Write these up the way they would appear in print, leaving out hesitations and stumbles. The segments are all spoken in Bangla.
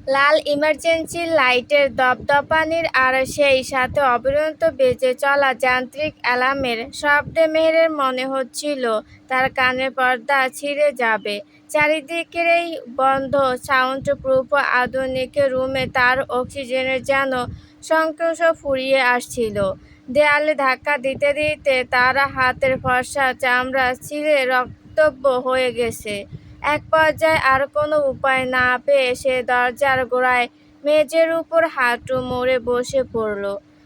লাল ইমার্জেন্সি লাইটের দপদপানির আর সেই সাথে অবিরত বেজে চলা যান্ত্রিক অ্যালার্মের শব্দে মেহেরের মনে হচ্ছিল তার কানের পর্দা ছিঁড়ে যাবে। চারিদিকের এই বন্ধ সাউন্ড প্রুফ আধুনিক রুমে তার অক্সিজেনের যেন সংকোচ ফুরিয়ে আসছিল। দেয়ালে ধাক্কা দিতে দিতে তার হাতের ফর্সা চামড়া ছিঁড়ে রক্তব্য হয়ে গেছে। এক পর্যায়ে আর কোনো উপায় না পেয়ে সে দরজার গোড়ায় মেঝের উপর হাঁটু মুড়ে বসে পড়ল।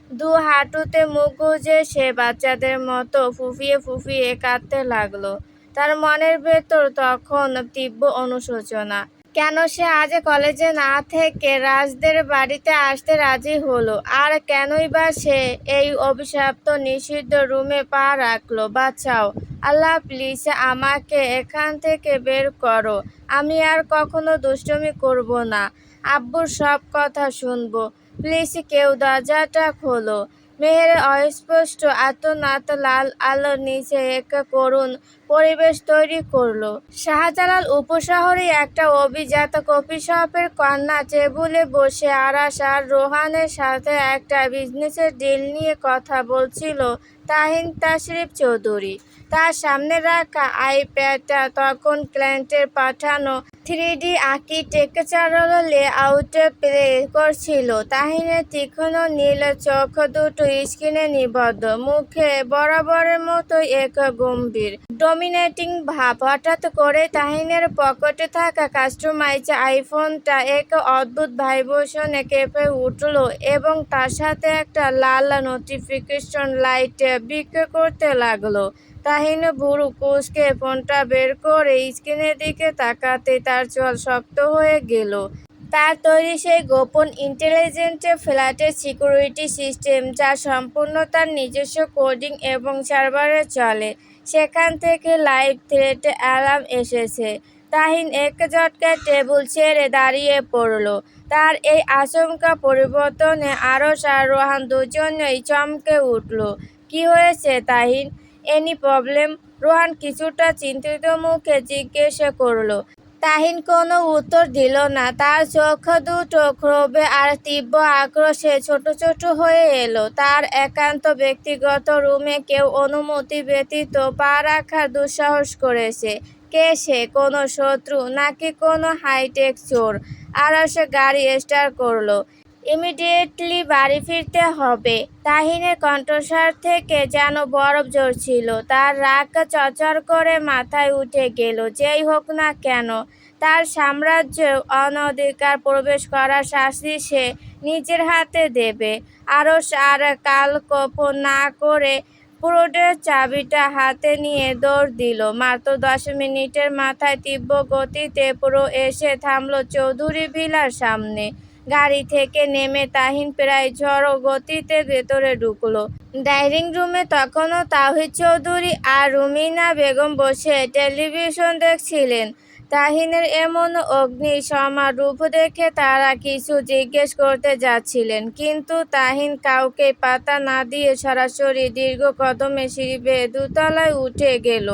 দু হাঁটুতে মুখ গুজে সে বাচ্চাদের মতো ফুঁফিয়ে ফুঁফিয়ে কাঁদতে লাগলো। তার মনের ভেতর তখন তীব্র অনুশোচনা। কেন সে আজ কলেজে না থেকে রাজদের বাড়িতে আসতে রাজি হলো, আর কেনই বা সে এই অভিশপ্ত নিষিদ্ধ রুমে পা রাখলো। বাঁচাও আল্লাহ, প্লিজ আমাকে এখান থেকে বের করো। আমি আর কখনো দুষ্টুমি করব না। আব্বুর সব কথা শুনবো। প্লিজ কেউ দরজাটা খোলো। মেহের অস্পষ্ট আর্তনাদ লাল আলোর নিচে এক করুণ পরিবেশ তৈরি করলো। শাহজালাল উপশহরে একটা অভিজাত কফি শপের কর্নার টেবিলে বসে আরাশ আর রোহানের সাথে একটা বিজনেসের ডিল নিয়ে কথা বলছিল তাহিন তাশরিফ চৌধুরী। তার সামনে রাখা আইপ্যাডটা তখন ক্লায়েন্টের পাঠানো 3D আর্কিটেকচারাল লেআউট প্লে করছিল। তাহিনের তীক্ষ্ণ নীল চোখ দুটো স্ক্রিনে নিবদ্ধ, মুখে বরাবরের মতো এক গম্ভীর ডমিনেটিং ভাব। হঠাৎ করে তাহিনের পকেটে থাকা কাস্টমাইজ আইফোনটা এক অদ্ভুত ভাইব্রেশনে কেঁপে উঠল এবং তার সাথে একটা লাল নোটিফিকেশন লাইট বিক্রি করতে লাগলো। তাহিন ভুরু কুঁচকে ফোনটা বের করে স্ক্রিনের দিকে তাকাতে তার চোয়াল শক্ত হয়ে গেল। তার তৈরি সেই গোপন ইন্টেলিজেন্ট ফ্ল্যাটের সিকিউরিটি সিস্টেম, যা সম্পূর্ণ তার নিজস্ব কোডিং এবং সার্ভারে চলে, সেখান থেকে লাইভ থ্রেট অ্যালার্ম এসেছে। তাহিন এক ঝটকায় টেবিল ছেড়ে দাঁড়িয়ে পড়ল। তার এই আচমকা পরিবর্তনে আরশ আর রোহান দুজনেই চমকে উঠল। কি হয়েছে তাহিন? Any problem? রোহান কিছুটা চিন্তিত মুখে জিজ্ঞেস করল। তাহিন কোনো উত্তর দিল না। তার চোখ দুটো ক্ষোভে আর তীব্র আক্রোশে ছোট ছোট হয়ে এলো। তার একান্ত ব্যক্তিগত রুমে কেউ অনুমতি ব্যতীত পা রাখার দুঃসাহস করেছে। কে সে? কোনো শত্রু নাকি কোনো হাইটেক চোর? আরশ গাড়ি স্টার্ট করলো। ইমিডিয়েটলি বাড়ি ফিরতে হবে। তাহিনের কণ্ঠস্বর থেকে যেন বরফ ঝরছিল। তার রাগ চড়চড় করে মাথায় উঠে গেল। যেই হোক না কেন, তার সাম্রাজ্যে অনধিকার প্রবেশ করার শাস্তি সে নিজের হাতে দেবে। আরশ আর কালক্ষেপ না করে পুরোটার চাবিটা হাতে নিয়ে দৌড় দিল। মাত্র 10 মিনিটের মাথায় তীব্র গতিতে পুরো এসে থামল চৌধুরী ভিলার সামনে। গাড়ি থেকে নেমে তাহিন প্রায় ঝড়ো গতিতে ভেতরে ঢুকলো। ডাইনিং রুমে তখনও তাওহিদ চৌধুরী আর রুমিনা বেগম বসে টেলিভিশন দেখছিলেন। তাহিনের এমন অগ্নিসম রূপ দেখে তারা কিছু জিজ্ঞেস করতে যাচ্ছিলেন, কিন্তু তাহিন কাউকে পাত্তা না দিয়ে সরাসরি দীর্ঘ কদমে সিঁড়ি বেয়ে দোতলায় উঠে গেল।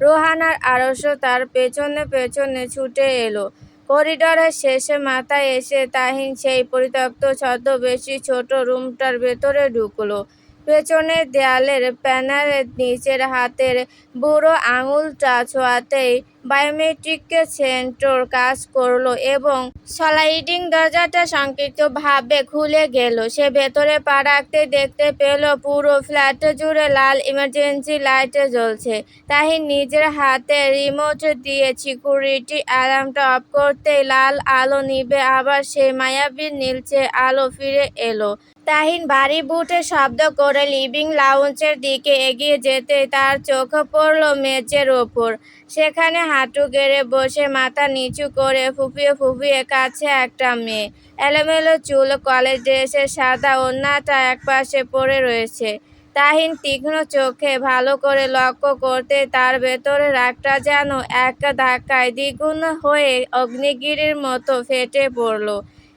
রোহান আর আরশও তার পেছনে পেছনে ছুটে এলো। করিডরের শেষ মাথায় এসে তাহিন সেই পরিত্যক্ত ছদ্মবেশী ছোট রুমটার ভেতরে ঢুকলো। পেছনের দেয়ালের প্যানেলের নিচের হাতের বুড়ো আঙুলটা ছোঁয়াতেই বায়োমেট্রিক সেন্সর কাজ করলো এবং স্লাইডিং দরজাটা সংক্ষিপ্তভাবে খুলে গেল। সে ভেতরে পা রাখতে দেখতে পেল পুরো ফ্ল্যাট জুড়ে লাল ইমার্জেন্সি লাইট জ্বলছে। তাহিন নিজের হাতে রিমোট দিয়ে সিকিউরিটি অ্যালার্মটা অফ করতেই লাল আলো নিভে আবার সেই মায়াবী নীলচে আলো ফিরে এলো। তাহিন ভারী বুটে শব্দ করে লিভিং লাউঞ্জের দিকে এগিয়ে যেতে তার চোখ পড়ল মেঝের ওপর। সেখানে হাঁটু গেড়ে বসে মাথা নিচু করে ফুঁপিয়ে ফুঁপিয়ে কাছে একটা মেয়ে। এলোমেলো চুল, কলেজ ড্রেসের সাদা ওড়নাটা একপাশে পড়ে রয়েছে। তাহিন তীক্ষ্ণ চোখে ভালো করে লক্ষ্য করতে তার ভেতরে রাগটা যেন এক ধাক্কায় দ্বিগুণ হয়ে অগ্নিগিরির মতো ফেটে পড়ল।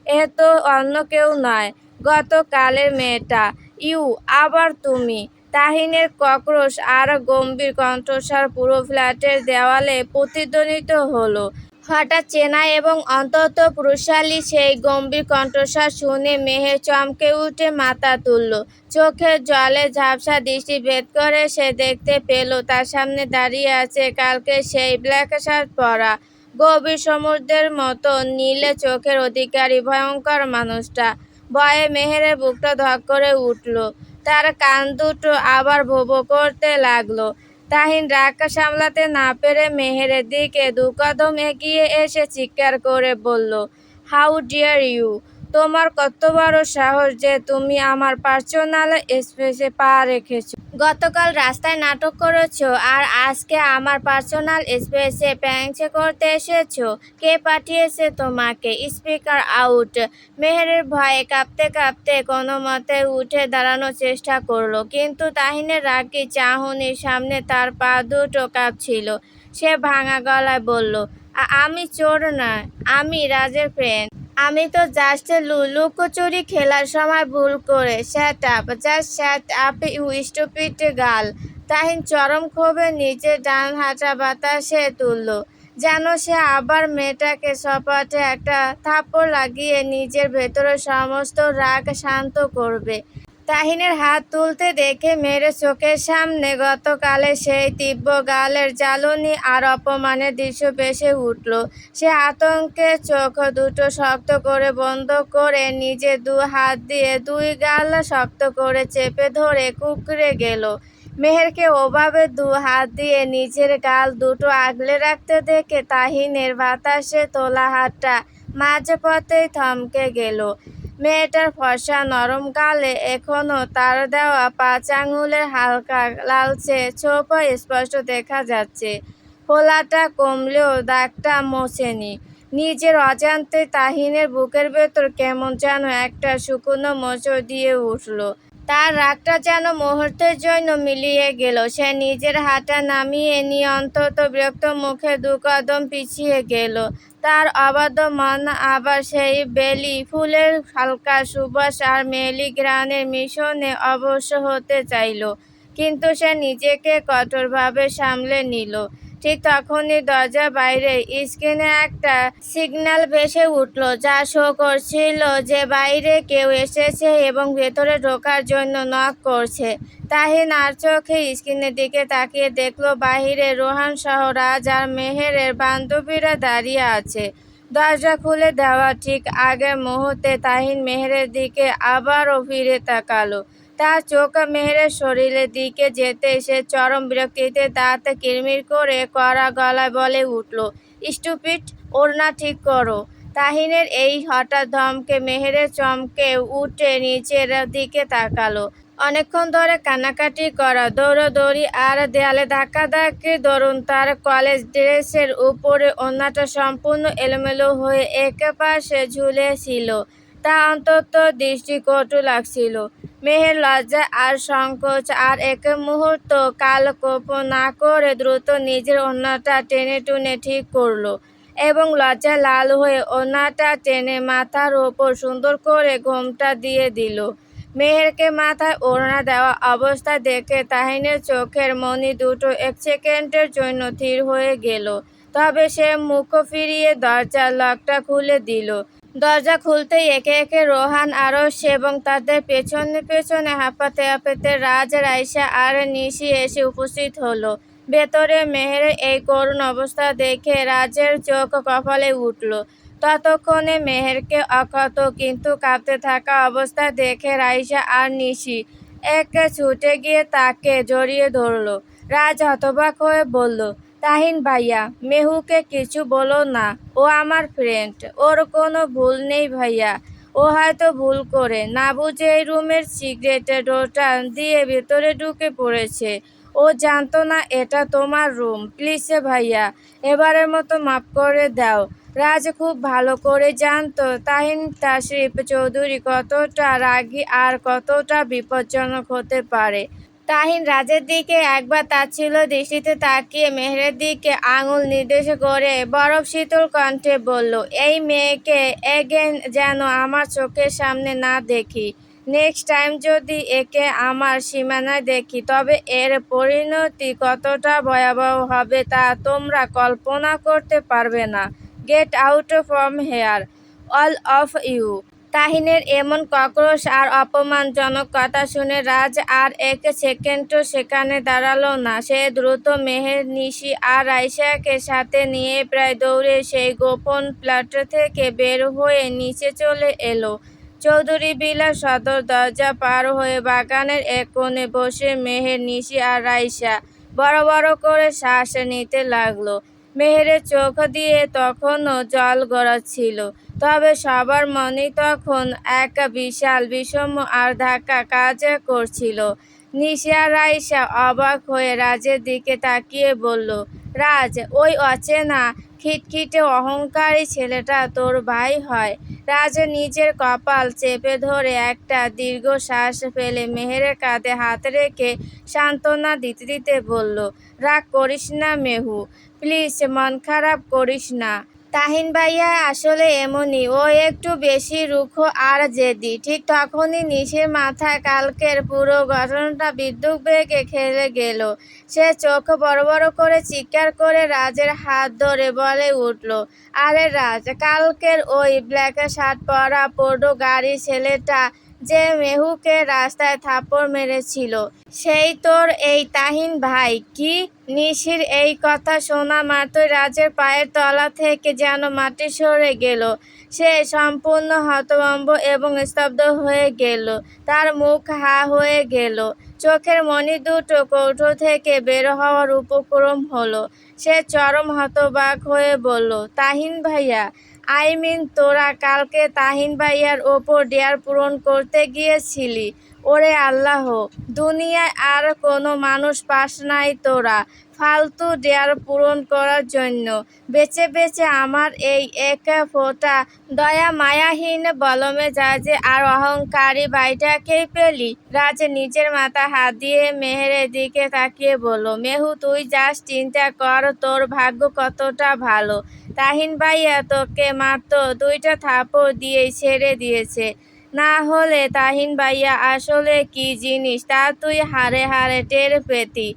এ তো অন্য কেউ নয়, গতকালের মেয়েটা। ইউ, আবার তুমি? তাহিনের কর্কশ আর গম্ভীর কণ্ঠস্বর পুরো ফ্ল্যাটের দেওয়ালে প্রতিধ্বনিত হলো। হঠাৎ চেনা এবং অত্যন্ত পুরুষালী সেই গম্ভীর কণ্ঠস্বর শুনে মেহের চমকে উঠে মাথা তুলল। চোখের জলে ঝাপসা দৃষ্টি ভেদ করে সে দেখতে পেল তার সামনে দাঁড়িয়ে আছে কালকে সেই ব্ল্যাক শার্ট পরা, গভীর সমুদ্রের মতো নীলে চোখের অধিকারী ভয়ঙ্কর মানুষটা। ভয়ে মেহেরের বুকটা ধক করে উঠল, তার কান দুটো আবার ভো ভো করতে লাগলো। তাহিন রাগ সামলাতে না পেরে মেহেরের দিকে দু কদম এগিয়ে এসে চিৎকার করে বলল, হাউ ডিয়ার ইউ! তোমার কত বড় সাহস যে তুমি আমার পার্সোনাল স্পেসে পা রেখেছো! গতকাল রাস্তায় নাটক করেছো আর আজকে আমার পার্সোনাল স্পেসে প্যাংচে করতে এসেছো। কে পাঠিয়েছে তোমাকে? Speaker out! মেহেরের ভয়ে কাঁপতে কাঁপতে কোনো মতে উঠে দাঁড়ানোর চেষ্টা করলো, কিন্তু তাহিনের রাগী চাহনির সামনে তার পা দুটো কাঁপছিল। সে ভাঙা গলায় বলল, আমি চোর নয়, আমি রাজের ফ্রেন্ড। আমি তো জাস্ট লুকোচুরি খেলার সময় ভুল করে। Shut up, just shut up you stupid girl! Tahin চরম ক্ষোভে নিজের ডান হাতটা বাতাসে তুলল, যেন সে আবার মেয়েটাকে সপাটে একটা থাপ্পড় লাগিয়ে নিজের ভেতরের সমস্ত রাগ শান্ত করবে। তাহিনের হাত তুলতে দেখে মেয়ের চোখের সামনে গতকালের সেই তীব্র গালের জ্বালনি আর অপমানের দৃশ্য ভেসে উঠল। সে আতঙ্কে চোখ দুটো শক্ত করে বন্ধ করে নিজের দু হাত দিয়ে দুই গাল শক্ত করে চেপে ধরে কুঁকড়ে গেল। মেহেরকে ওভাবে দু হাত দিয়ে নিজের গাল দুটো আগলে রাখতে দেখে তাহিনের বাতাসে তোলা হাতটা মাঝপথেই থমকে গেল। মেয়েটার ফর্সা নরম গালে এখনো তার দেওয়া 5 আঙুলের হালকা লালচে ছোপ স্পষ্ট দেখা যাচ্ছে। ফোলাটা কমলেও দাগটা মোছেনি। নিজের অজান্তে তাহিনের বুকের ভেতর কেমন যেন একটা শুকনো মোচড় দিয়ে উঠল। তার রাগটা যেন মুহূর্তের জন্য মিলিয়ে গেল। সে নিজের হাতটা নামিয়ে নিয়ে অন্তত বিরক্ত মুখে দু কদম পিছিয়ে গেল। তার অবাধ্য মন আবার সেই বেলি ফুলের হালকা সুবাস আর মেলি ঘ্রাণের মিশনে অবশ্য হতে চাইল, কিন্তু সে নিজেকে কঠোরভাবে সামলে নিল। ঠিক তখনই দরজার বাইরে স্ক্রিনে একটা সিগন্যাল ভেসে উঠল, যা শো করছিল যে বাইরে কেউ এসেছে এবং ভেতরে ঢোকার জন্য নক করছে। তাহিন আর চোখে স্ক্রিনের দিকে তাকিয়ে দেখল বাহিরে রোহান সহ রাজ আর মেহেরের বান্ধবীরা দাঁড়িয়ে আছে। দরজা খুলে দেওয়া ঠিক আগের মুহূর্তে তাহিন মেহেরের দিকে আবারও ফিরে তাকালো। তার চোখ মেহেরের শরীরের দিকে যেতে সে চরম বিরক্তিতে দাঁত কিরমির করে কড়া গলায় বলে উঠল, স্টুপিড! ওড়না ঠিক করো! তাহিনের এই হঠাৎ ধমকে মেহেরের চমকে উঠে নিচের দিকে তাকালো। অনেকক্ষণ ধরে কান্নাকাটি করা, দৌড়াদৌড়ি আর দেয়ালে ধাক্কাধাক্কির দরুন তার কলেজ ড্রেসের উপরে ওড়নাটা সম্পূর্ণ এলোমেলো হয়ে একপাশে ঝুলে ছিল। তা অন্তত দৃষ্টিকটু লাগছিল। মেহের লজ্জা আর সংকোচ আর এক মুহূর্ত কালক্ষেপ না করে দ্রুত নিজের ওড়নাটা টেনে টুনে ঠিক করলো এবং লজ্জায় লাল হয়ে ওড়নাটা টেনে মাথার ওপর সুন্দর করে ঘোমটা দিয়ে দিল। মেহেরকে মাথায় ওড়না দেওয়া অবস্থায় দেখে তাহিনের চোখের মণি দুটো এক সেকেন্ডের জন্য থির হয়ে গেল। তবে সে মুখ ফিরিয়ে দরজার লকটা খুলে দিল। দরজা খুলতেই একে একে রোহান, আরশ এবং তাদের পেছনে পেছনে হাঁপাতে হাঁপাতে রাজ, রাইসা আর নিশি এসে উপস্থিত হলো। ভেতরে মেহেরের এই করুণ অবস্থা দেখে রাজের চোখ কপালে উঠল। ততক্ষণে মেহেরকে অক্ষত কিন্তু কাঁপতে থাকা অবস্থায় দেখে রাইসা আর নিশি একে ছুটে গিয়ে তাকে জড়িয়ে ধরল। রাজ হতবাক হয়ে বলল, তাহিন ভাইয়া, মেহুকে কিছু বলো না, ও আমার ফ্রেন্ড, ওর কোনো ভুল নেই ভাইয়া। ও হয়তো ভুল করে না বুঝে এই রুমের সিক্রেট ডোরটা দিয়ে ভেতরে ঢুকে পড়েছে। ও জানতো না এটা তোমার রুম। প্লিজ ভাইয়া, এবারের মতো মাফ করে দাও। রাজ খুব ভালো করে জানতো তাহিন তাশরিফ চৌধুরী কতটা রাগী আর কতটা বিপজ্জনক হতে পারে। তাহিন রাজের দিকে একবার তাচ্ছিল্য দৃষ্টিতে তাকিয়ে মেহেরের দিকে আঙুল নির্দেশ করে বরফ শীতল কণ্ঠে বলল, এই মেয়েকে এগেন যেন আমার চোখের সামনে না দেখি। নেক্সট টাইম যদি একে আমার সীমানায় দেখি, তবে এর পরিণতি কতটা ভয়াবহ হবে তা তোমরা কল্পনা করতে পারবে না। Get out from here, all of you. তাহিনের এমন কক্রোশ আর অপমানজনক কথা শুনে রাজ আর এক সেকেন্ডও সেখানে দাঁড়ালো না। সে দ্রুত মেহের, নিশি আর রাইসাকে সাথে নিয়ে প্রায় দৌড়ে সেই গোপন প্লট থেকে বের হয়ে নিচে চলে এলো। চৌধুরী বিলা সদর দরজা পার হয়ে বাগানের এক কোণে বসে মেহের, নিশি আর রাইসা বড় বড় করে শ্বাস নিতে লাগলো। মেহেরের চোখ দিয়ে তখনও জল গড়াচ্ছিল, তবে সবার মনেই তখন এক বিশাল বিষণ্ণ আর ধাক্কা কাজ করছিল। নিশি আর রাইসা অবাক হয়ে রাজের দিকে তাকিয়ে বলল, রাজ, ওই অচেনা খিটখিটে অহংকারী ছেলেটা তোর ভাই হয়? রাজ নিজের কপাল চেপে ধরে একটা দীর্ঘশ্বাস ফেলে মেহেরের কাঁধে হাত রেখে সান্ত্বনা দিতে দিতে বলল, রাগ করিস না মেহু, প্লিজ, মন খারাপ করিস না। তাহিন ভাইয়া আসলে এমনই, ও একটু বেশি রুখো আর জেদি। ঠিক তখনই নিশির মাথায় কালকের পুরো ঘটনাটা বিদ্যুৎ বেগে খেলে গেল। সে চোখ বড় বড় করে চিৎকার করে রাজের হাত ধরে বলে উঠল, আরে রাজ, কালকের ওই ব্ল্যাক শার্ট পরা পোডো গাড়ি ছেলেটা যে মেহুকে রাস্তায় থাপ্পড় মেরেছিল, সেই তোর এই তাহিন ভাই? কি? নিশির এই কথা শোনা মাত্রই রাজের পায়ের তলা থেকে যেন মাটি সরে গেল। সে সম্পূর্ণ হতভম্ব এবং স্তব্ধ হয়ে গেল। তার মুখ হা হয়ে গেল, চোখের মণি দুটো কৌটো থেকে বের হওয়ার উপক্রম হলো। সে চরম হতবাক হয়ে বলল, তাহিন ভাইয়া, আই মিন, তোরা কালকে তাহিন ভাইয়ার ওপর ডেয়ার পূরণ করতে গিয়েছিলি? ওরে আল্লাহ, দুনিয়ায় আর কোনো মানুষ পাস নাই তোরা ফালতু ডেয়ার পূরণ করার জন্য? বেঁচে বেঁচে আমার এই এক ফোঁটা দয়া মায়াহীন বলমেজাজে আর অহংকারী ভাইটাকেই পেলি? রাজ নিজের মাথা হাত দিয়ে মেহেরের দিকে তাকিয়ে বলল, মেহু, তুই জাস্ট চিন্তা কর তোর ভাগ্য কতটা ভালো। তাহিন ভাইয়া তোকে মাত্র 2টা থাপ্পড় দিয়েই ছেড়ে দিয়েছে। না হলে তাহিন ভাইয়া আসলে কি জিনিস তা তুই হাড়ে হাড়ে টের পেতি।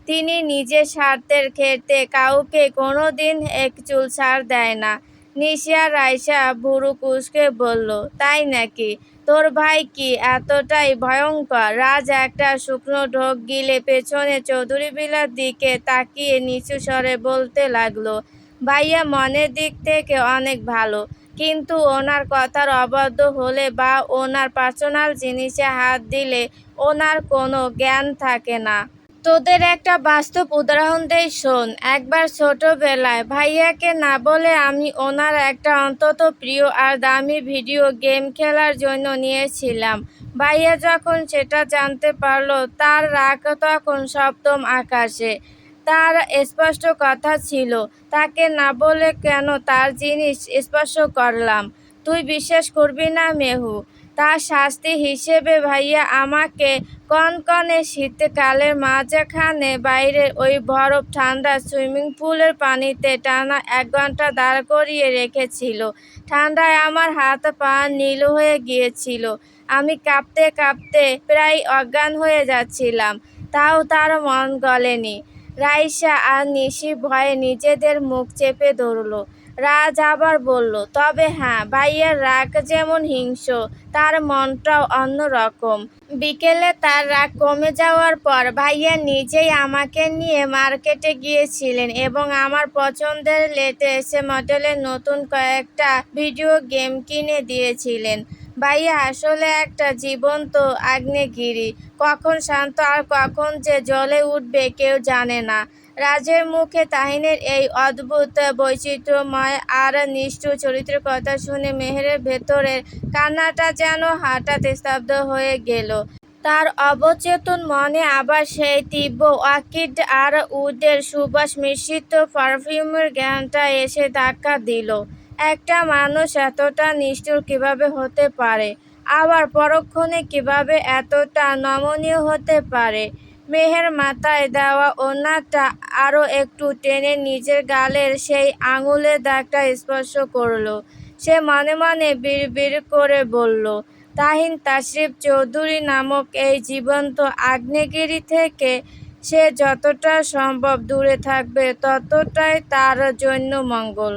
তিনি নিজের স্বার্থের ক্ষেত্রে কাউকে কোনোদিন এক চুল ছাড় দেয় না। নিশি আর রাইসা ভুরু কুঁচকে বলল, তাই নাকি? তোর ভাই কি এতটাই ভয়ঙ্কর? রাজ একটা শুকনো ঢোক গিলে পেছনে চৌধুরী বিলার দিকে তাকিয়ে নিচু স্বরে বলতে লাগলো, ভাইয়া মনের দিক থেকে অনেক ভালো, কিন্তু ওনার কথার অবাধ্য হলে বা ওনার পার্সোনাল জিনিসে হাত দিলে ওনার কোনো জ্ঞান থাকে না। তোদের একটা বাস্তব উদাহরণ দেই শোন। একবার ছোটবেলায় ভাইয়াকে না বলে আমি ওনার একটা অত্যন্ত প্রিয় আর দামি ভিডিও গেম খেলার জন্য নিয়েছিলাম। ভাইয়া যখন সেটা জানতে পারলো, তার রাগ তখন সপ্তম আকাশে। তার স্পষ্ট কথা ছিল, তাকে না বলে কেন তার জিনিস স্পর্শ করলাম। তুই বিশ্বাস করবি না মেহু, তার শাস্তি হিসেবে ভাইয়া আমাকে কনকনে শীতকালের মাঝখানে বাইরের ওই বরফ ঠান্ডা সুইমিং পুলের পানিতে টানা 1 ঘন্টা দাঁড় করিয়ে রেখেছিল। ঠান্ডায় আমার হাত পা নীল হয়ে গিয়েছিল। আমি কাঁপতে কাঁপতে প্রায় অজ্ঞান হয়ে যাচ্ছিলাম, তাও তার মন গলেনি। রাইসা আর নিশি ভয়ে নিজেদের মুখ চেপে ধরল। রাজ আবার বলল, তবে হ্যাঁ, ভাইয়ার রাগ যেমন হিংস্র, তার মনটাও অন্যরকম। বিকেলে তার রাগ কমে যাওয়ার পর ভাইয়া নিজেই আমাকে নিয়ে মার্কেটে গিয়েছিলেন এবং আমার পছন্দের লেটেস্ট মডেলের নতুন কয়েকটা ভিডিও গেম কিনে দিয়েছিলেন। ভাইয়া আসলে একটা জীবন্ত আগ্নেয়গিরি, কখন শান্ত আর কখন যে জ্বলে উঠবে কেউ জানে না। রাজের মুখে তাহিনের এই অদ্ভুত বৈচিত্র্যময় আর নিষ্ঠুর চরিত্রের কথা শুনে মেহেরের ভেতরের কান্নাটা যেন হঠাৎ স্তব্ধ হয়ে গেল। তার অবচেতন মনে আবার সেই তীব্র অর্কিড আর উডের সুবাস মিশ্রিত পারফিউমের ঘ্রাণটা এসে ধাক্কা দিল। একটা মানুষ এতটা নিষ্ঠুর কিভাবে হতে পারে, আবার পরক্ষণে কিভাবে এতটা নমনীয় হতে পারে? মেহের মাথায় দেওয়া ওড়নাটা আরও একটু টেনে নিজের গালের সেই আঙুলের দাগটা স্পর্শ করল। সে মনে মনে বিড়বিড় করে বলল, তাহিন তাশরিফ চৌধুরী নামক এই জীবন্ত আগ্নেয়গিরি থেকে সে যতটা সম্ভব দূরে থাকবে ততটাই তার জন্য মঙ্গল।